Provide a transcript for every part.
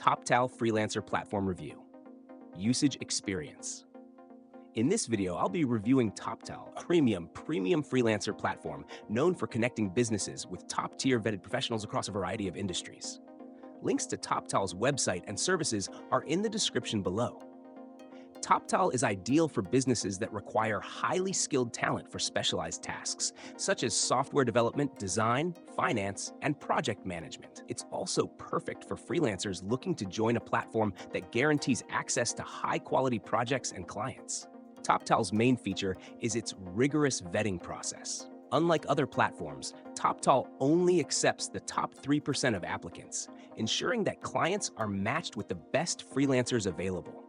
Toptal Freelancer Platform Review. Usage Experience. In this video, I'll be reviewing Toptal, a premium freelancer platform known for connecting businesses with top-tier vetted professionals across a variety of industries. Links to Toptal's website and services are in the description below. Toptal is ideal for businesses that require highly skilled talent for specialized tasks, such as software development, design, finance, and project management. It's also perfect for freelancers looking to join a platform that guarantees access to high-quality projects and clients. Toptal's main feature is its rigorous vetting process. Unlike other platforms, Toptal only accepts the top 3% of applicants, ensuring that clients are matched with the best freelancers available.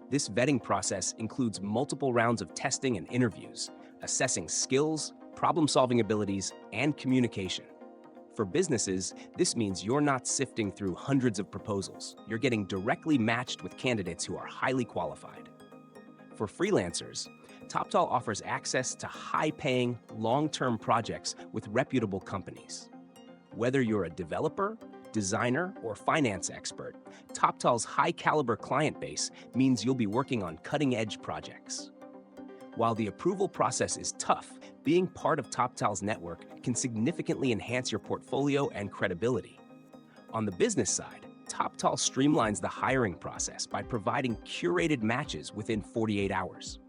This vetting process includes multiple rounds of testing and interviews, assessing skills, problem-solving abilities, and communication. For businesses, this means you're not sifting through hundreds of proposals. You're getting directly matched with candidates who are highly qualified. For freelancers, Toptal offers access to high-paying, long-term projects with reputable companies. Whether you're a developer, designer, or finance expert, Toptal's high-caliber client base means you'll be working on cutting-edge projects. While the approval process is tough, being part of Toptal's network can significantly enhance your portfolio and credibility. On the business side, Toptal streamlines the hiring process by providing curated matches within 48 hours.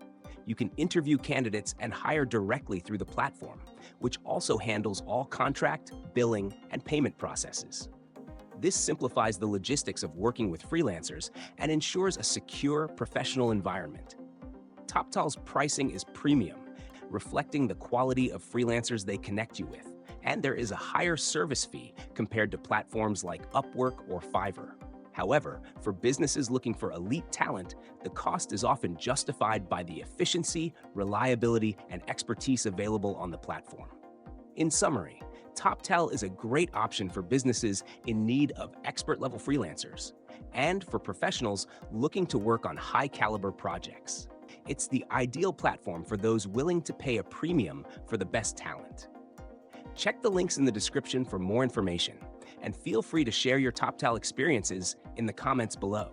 You can interview candidates and hire directly through the platform, which also handles all contract, billing, and payment processes. This simplifies the logistics of working with freelancers and ensures a secure, professional environment. Toptal's pricing is premium, reflecting the quality of freelancers they connect you with, and there is a higher service fee compared to platforms like Upwork or Fiverr. However, for businesses looking for elite talent, the cost is often justified by the efficiency, reliability, and expertise available on the platform. In summary, Toptal is a great option for businesses in need of expert-level freelancers and for professionals looking to work on high-caliber projects. It's the ideal platform for those willing to pay a premium for the best talent. Check the links in the description for more information, and feel free to share your Toptal experiences in the comments below.